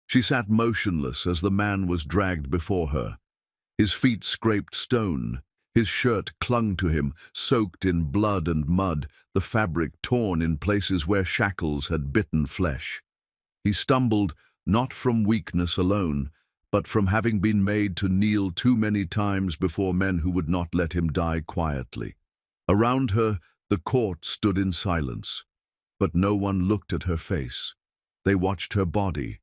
She sat motionless as the man was dragged before her. His feet scraped stone. His shirt clung to him, soaked in blood and mud, the fabric torn in places where shackles had bitten flesh. He stumbled, not from weakness alone, but from having been made to kneel too many times before men who would not let him die quietly. Around her, the court stood in silence, but no one looked at her face. They watched her body,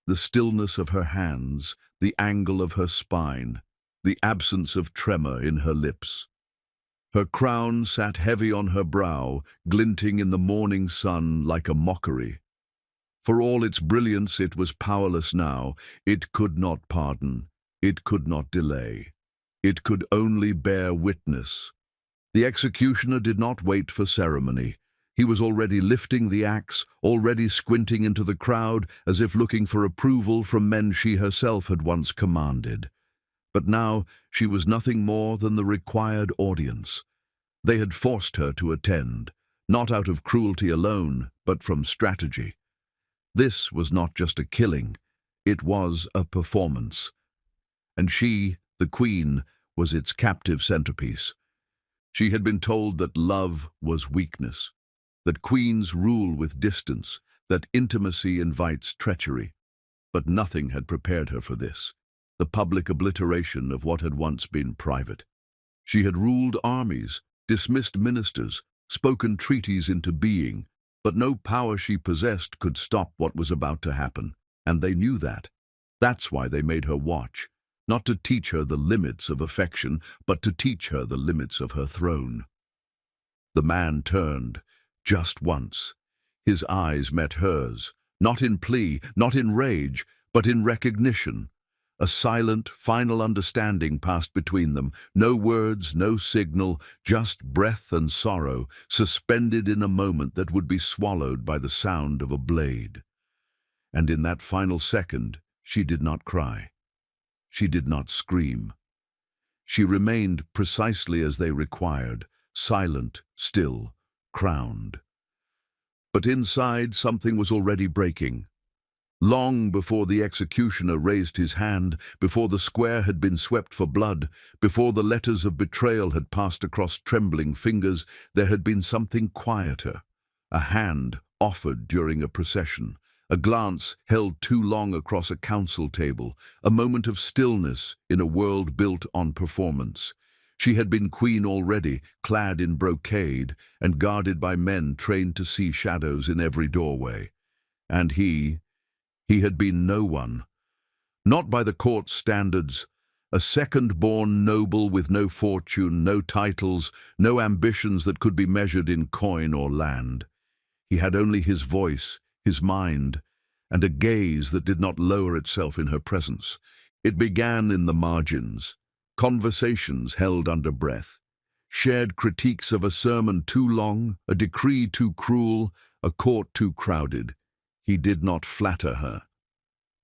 the stillness of her hands, the angle of her spine, the absence of tremor in her lips. Her crown sat heavy on her brow, glinting in the morning sun like a mockery. For all its brilliance, it was powerless now. It could not pardon. It could not delay. It could only bear witness. The executioner did not wait for ceremony. He was already lifting the axe, already squinting into the crowd as if looking for approval from men she herself had once commanded. But now she was nothing more than the required audience. They had forced her to attend, not out of cruelty alone, but from strategy. This was not just a killing, it was a performance. And she, the queen, was its captive centerpiece. She had been told that love was weakness, that queens rule with distance, that intimacy invites treachery. But nothing had prepared her for this, the public obliteration of what had once been private. She had ruled armies, dismissed ministers, spoken treaties into being, but no power she possessed could stop what was about to happen, and they knew that. That's why they made her watch, not to teach her the limits of affection, but to teach her the limits of her throne. The man turned, just once. His eyes met hers, not in plea, not in rage, but in recognition. A silent, final understanding passed between them. No words, no signal, just breath and sorrow, suspended in a moment that would be swallowed by the sound of a blade. And in that final second, she did not cry. She did not scream. She remained precisely as they required, silent, still, crowned. But inside, something was already breaking. Long before the executioner raised his hand, before the square had been swept for blood, before the letters of betrayal had passed across trembling fingers, there had been something quieter. A hand offered during a procession, a glance held too long across a council table, a moment of stillness in a world built on performance. She had been queen already, clad in brocade, and guarded by men trained to see shadows in every doorway. And he had been no one. Not by the court's standards, a second-born noble with no fortune, no titles, no ambitions that could be measured in coin or land. He had only his voice, his mind, and a gaze that did not lower itself in her presence. It began in the margins, conversations held under breath, shared critiques of a sermon too long, a decree too cruel, a court too crowded. He did not flatter her.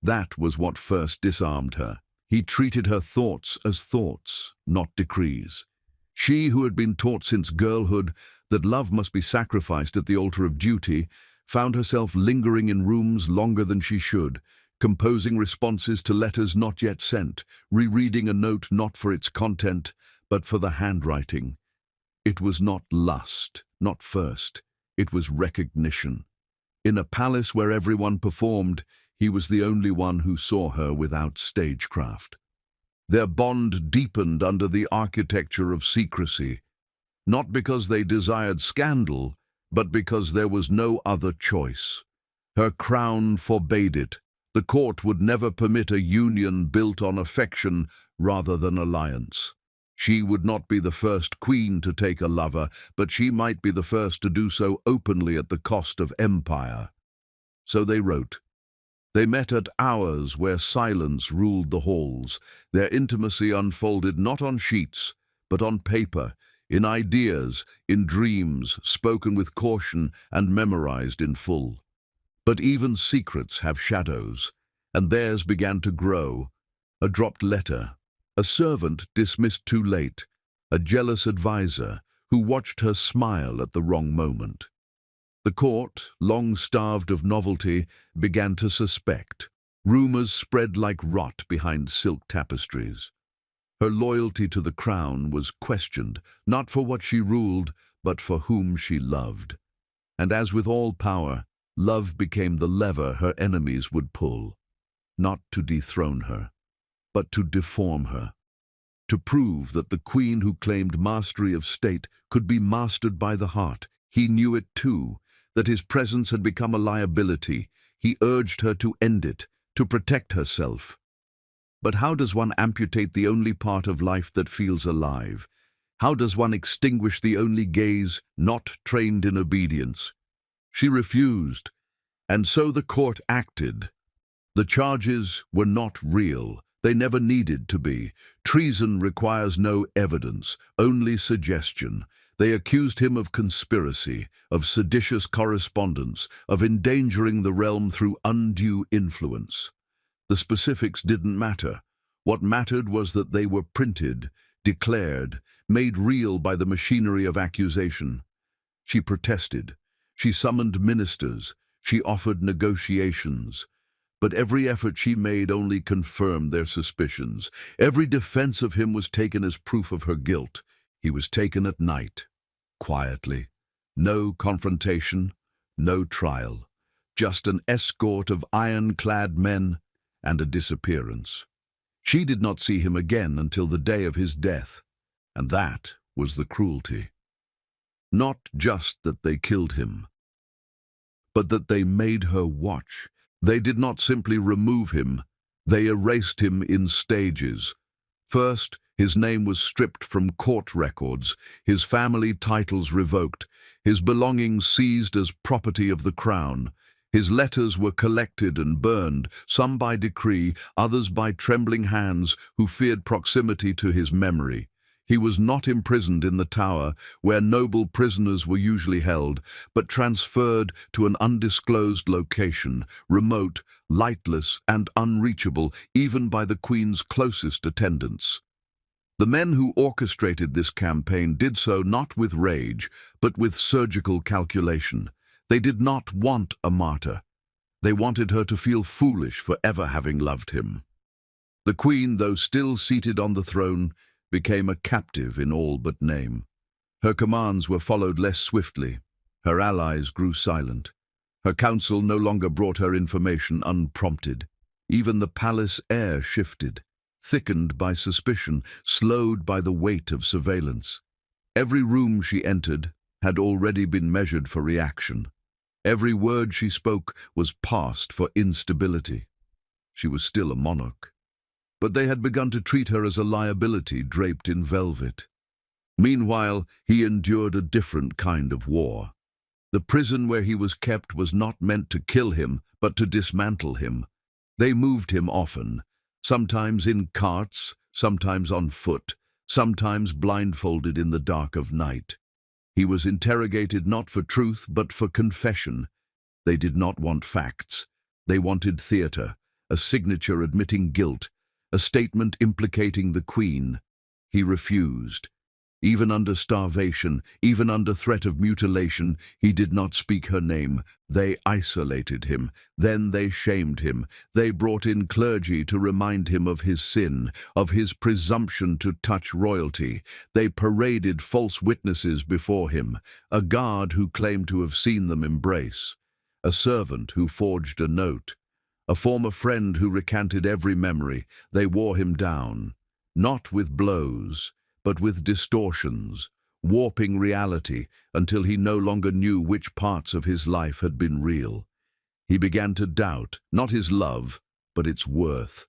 That was what first disarmed her. He treated her thoughts as thoughts, not decrees. She, who had been taught since girlhood that love must be sacrificed at the altar of duty, found herself lingering in rooms longer than she should, composing responses to letters not yet sent, rereading a note not for its content, but for the handwriting. It was not lust, not thirst. It was recognition. In a palace where everyone performed, he was the only one who saw her without stagecraft. Their bond deepened under the architecture of secrecy, not because they desired scandal, but because there was no other choice. Her crown forbade it. The court would never permit a union built on affection rather than alliance. She would not be the first queen to take a lover, but she might be the first to do so openly at the cost of empire. So they wrote. They met at hours where silence ruled the halls. Their intimacy unfolded not on sheets, but on paper, in ideas, in dreams, spoken with caution and memorized in full. But even secrets have shadows, and theirs began to grow. A dropped letter, a servant dismissed too late, a jealous advisor who watched her smile at the wrong moment. The court, long starved of novelty, began to suspect. Rumors spread like rot behind silk tapestries. Her loyalty to the crown was questioned, not for what she ruled, but for whom she loved. And as with all power, love became the lever her enemies would pull, not to dethrone her, but to deform her, to prove that the queen who claimed mastery of state could be mastered by the heart. He knew it too, that his presence had become a liability. He urged her to end it, to protect herself. But how does one amputate the only part of life that feels alive? How does one extinguish the only gaze not trained in obedience? She refused, and so the court acted. The charges were not real. They never needed to be. Treason requires no evidence, only suggestion. They accused him of conspiracy, of seditious correspondence, of endangering the realm through undue influence. The specifics didn't matter. What mattered was that they were printed, declared, made real by the machinery of accusation. She protested. She summoned ministers. She offered negotiations. But every effort she made only confirmed their suspicions. Every defense of him was taken as proof of her guilt. He was taken at night, quietly. No confrontation, no trial. Just an escort of iron-clad men and a disappearance. She did not see him again until the day of his death, and that was the cruelty. Not just that they killed him, but that they made her watch. They did not simply remove him, they erased him in stages. First, his name was stripped from court records, his family titles revoked, his belongings seized as property of the crown. His letters were collected and burned, some by decree, others by trembling hands who feared proximity to his memory. He was not imprisoned in the tower, where noble prisoners were usually held, but transferred to an undisclosed location, remote, lightless, and unreachable even by the Queen's closest attendants. The men who orchestrated this campaign did so not with rage, but with surgical calculation. They did not want a martyr. They wanted her to feel foolish for ever having loved him. The Queen, though still seated on the throne, became a captive in all but name. Her commands were followed less swiftly. Her allies grew silent. Her council no longer brought her information unprompted. Even the palace air shifted, thickened by suspicion, slowed by the weight of surveillance. Every room she entered had already been measured for reaction. Every word she spoke was passed for instability. She was still a monarch, but they had begun to treat her as a liability draped in velvet. Meanwhile, he endured a different kind of war. The prison where he was kept was not meant to kill him, but to dismantle him. They moved him often, sometimes in carts, sometimes on foot, sometimes blindfolded in the dark of night. He was interrogated not for truth, but for confession. They did not want facts. They wanted theater, a signature admitting guilt, a statement implicating the Queen. He refused. Even under starvation, even under threat of mutilation, he did not speak her name. They isolated him. Then they shamed him. They brought in clergy to remind him of his sin, of his presumption to touch royalty. They paraded false witnesses before him, a guard who claimed to have seen them embrace, a servant who forged a note, a former friend who recanted every memory. They wore him down, not with blows, but with distortions, warping reality until he no longer knew which parts of his life had been real. He began to doubt, not his love, but its worth.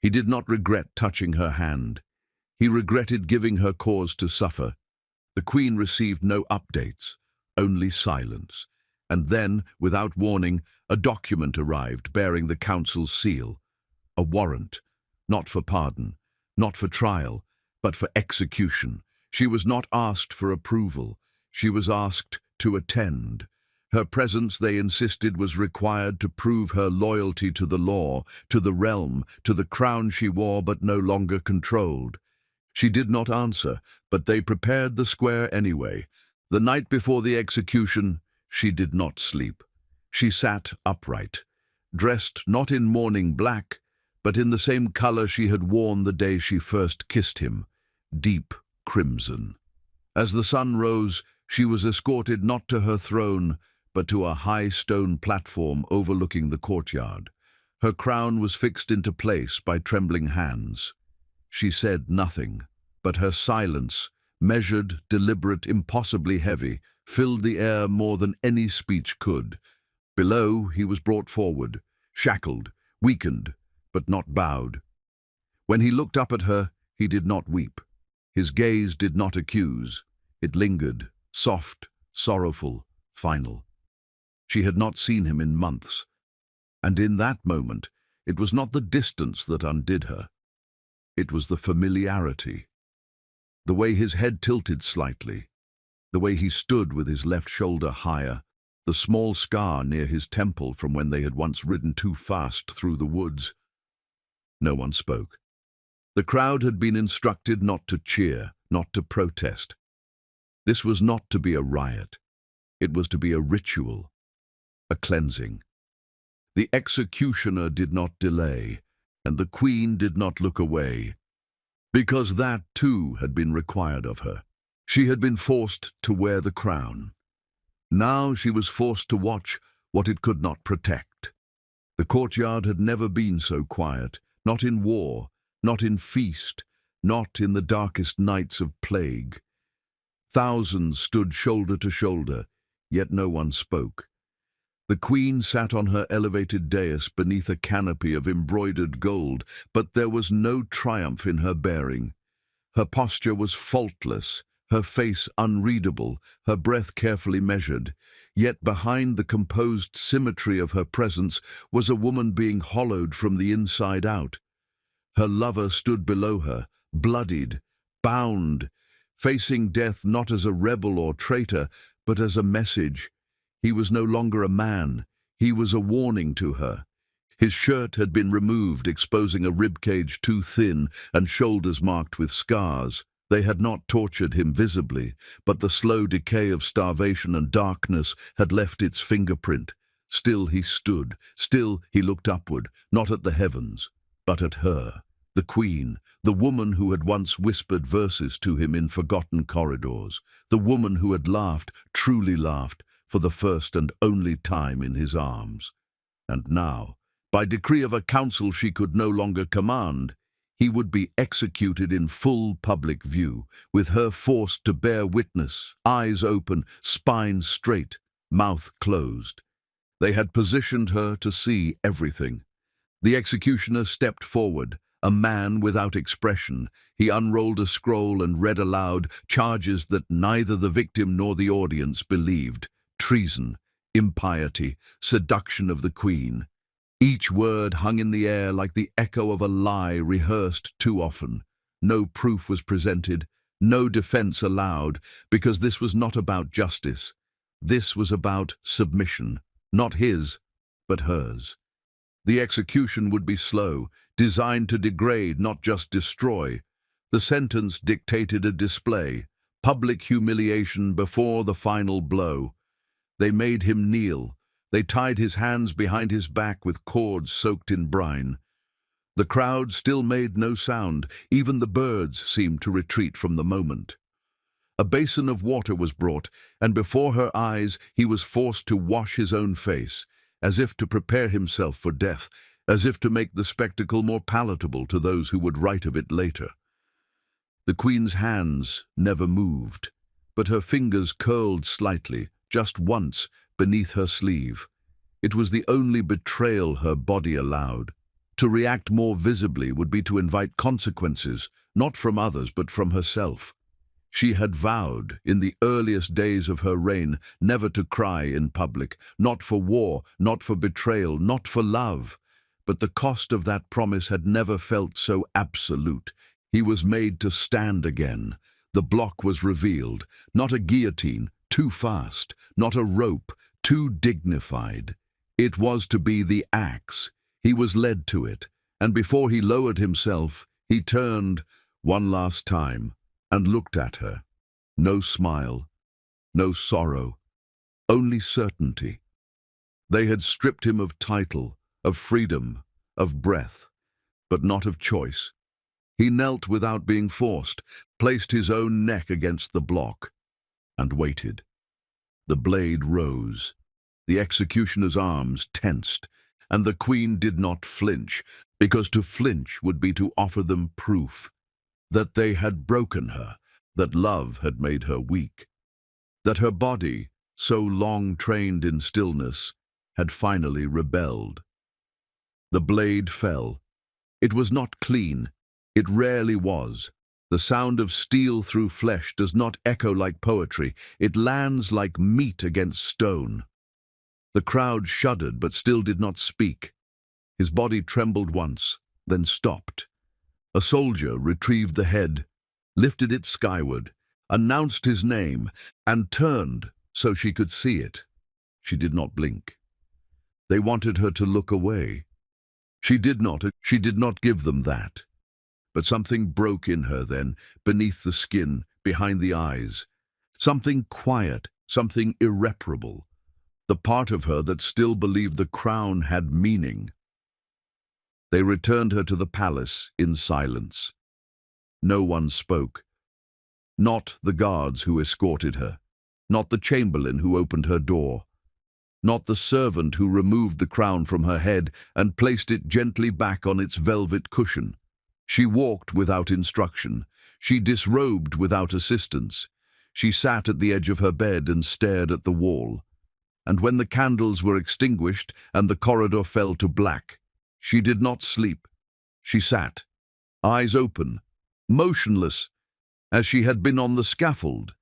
He did not regret touching her hand. He regretted giving her cause to suffer. The Queen received no updates, only silence. And then, without warning, a document arrived bearing the council's seal. A warrant, not for pardon, not for trial, but for execution. She was not asked for approval. She was asked to attend. Her presence, they insisted, was required to prove her loyalty to the law, to the realm, to the crown she wore but no longer controlled. She did not answer, but they prepared the square anyway. The night before the execution, she did not sleep. She sat upright, dressed not in mourning black, but in the same color she had worn the day she first kissed him, deep crimson. As the sun rose, she was escorted not to her throne, but to a high stone platform overlooking the courtyard. Her crown was fixed into place by trembling hands. She said nothing, but her silence, measured, deliberate, impossibly heavy, filled the air more than any speech could. Below, he was brought forward, shackled, weakened, but not bowed. When he looked up at her, he did not weep. His gaze did not accuse. It lingered, soft, sorrowful, final. She had not seen him in months, and in that moment, it was not the distance that undid her. It was the familiarity. The way his head tilted slightly, the way he stood with his left shoulder higher, the small scar near his temple from when they had once ridden too fast through the woods. No one spoke. The crowd had been instructed not to cheer, not to protest. This was not to be a riot. It was to be a ritual, a cleansing. The executioner did not delay, and the queen did not look away, because that too had been required of her. She had been forced to wear the crown. Now she was forced to watch what it could not protect. The courtyard had never been so quiet, not in war, not in feast, not in the darkest nights of plague. Thousands stood shoulder to shoulder, yet no one spoke. The queen sat on her elevated dais beneath a canopy of embroidered gold, but there was no triumph in her bearing. Her posture was faultless, her face unreadable, her breath carefully measured. Yet behind the composed symmetry of her presence was a woman being hollowed from the inside out. Her lover stood below her, bloodied, bound, facing death not as a rebel or traitor, but as a message. He was no longer a man, he was a warning to her. His shirt had been removed, exposing a ribcage too thin and shoulders marked with scars. They had not tortured him visibly, but the slow decay of starvation and darkness had left its fingerprint. Still he stood, still he looked upward, not at the heavens, but at her, the queen, the woman who had once whispered verses to him in forgotten corridors, the woman who had laughed, truly laughed, for the first and only time in his arms. And now, by decree of a council she could no longer command, he would be executed in full public view, with her forced to bear witness, eyes open, spine straight, mouth closed. They had positioned her to see everything. The executioner stepped forward, a man without expression. He unrolled a scroll and read aloud charges that neither the victim nor the audience believed: treason, impiety, seduction of the queen. Each word hung in the air like the echo of a lie rehearsed too often. No proof was presented, no defense allowed, because this was not about justice. This was about submission, not his, but hers. The execution would be slow, designed to degrade, not just destroy. The sentence dictated a display, public humiliation before the final blow. They made him kneel. They tied his hands behind his back with cords soaked in brine. The crowd still made no sound. Even the birds seemed to retreat from the moment. A basin of water was brought, and before her eyes he was forced to wash his own face, as if to prepare himself for death, as if to make the spectacle more palatable to those who would write of it later. The queen's hands never moved, but her fingers curled slightly, just once, beneath her sleeve. It was the only betrayal her body allowed. To react more visibly would be to invite consequences, not from others but from herself. She had vowed, in the earliest days of her reign, never to cry in public, not for war, not for betrayal, not for love. But the cost of that promise had never felt so absolute. He was made to stand again. The block was revealed, not a guillotine, too fast, not a rope, too dignified. It was to be the axe. He was led to it, and before he lowered himself, he turned one last time and looked at her. No smile, no sorrow, only certainty. They had stripped him of title, of freedom, of breath, but not of choice. He knelt without being forced, placed his own neck against the block, and waited. The blade rose. The executioner's arms tensed, and the queen did not flinch, because to flinch would be to offer them proof that they had broken her, that love had made her weak, that her body, so long trained in stillness, had finally rebelled. The blade fell. It was not clean. It rarely was. The sound of steel through flesh does not echo like poetry. It lands like meat against stone. The crowd shuddered but still did not speak. His body trembled once, then stopped. A soldier retrieved the head, lifted it skyward, announced his name, and turned so she could see it. She did not blink. They wanted her to look away. She did not give them that. But something broke in her then, beneath the skin, behind the eyes. Something quiet, something irreparable. The part of her that still believed the crown had meaning. They returned her to the palace in silence. No one spoke. Not the guards who escorted her, not the chamberlain who opened her door, not the servant who removed the crown from her head and placed it gently back on its velvet cushion. She walked without instruction. She disrobed without assistance. She sat at the edge of her bed and stared at the wall. And when the candles were extinguished and the corridor fell to black, she did not sleep. She sat, eyes open, motionless, as she had been on the scaffold,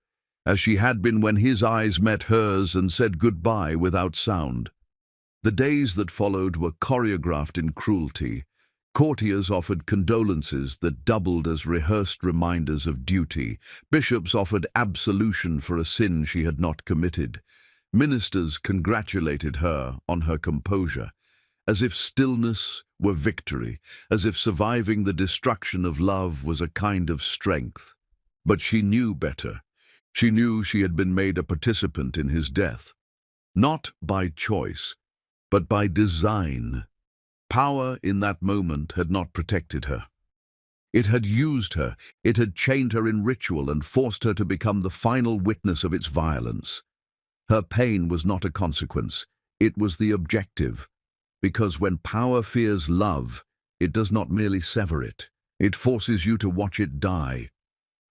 as she had been when his eyes met hers and said goodbye without sound. The days that followed were choreographed in cruelty. Courtiers offered condolences that doubled as rehearsed reminders of duty. Bishops offered absolution for a sin she had not committed. Ministers congratulated her on her composure, as if stillness were victory, as if surviving the destruction of love was a kind of strength. But she knew better. She knew she had been made a participant in his death, not by choice, but by design. Power in that moment had not protected her. It had used her, it had chained her in ritual and forced her to become the final witness of its violence. Her pain was not a consequence, it was the objective, because when power fears love, it does not merely sever it, it forces you to watch it die.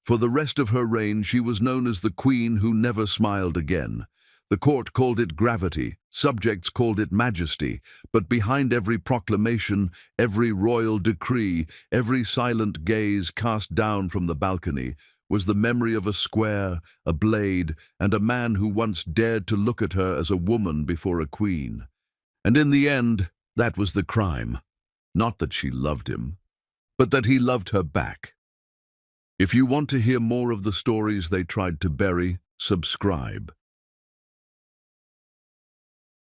For the rest of her reign, she was known as the queen who never smiled again. The court called it gravity, subjects called it majesty, but behind every proclamation, every royal decree, every silent gaze cast down from the balcony, was the memory of a square, a blade, and a man who once dared to look at her as a woman before a queen. And in the end, that was the crime. Not that she loved him, but that he loved her back. If you want to hear more of the stories they tried to bury, subscribe.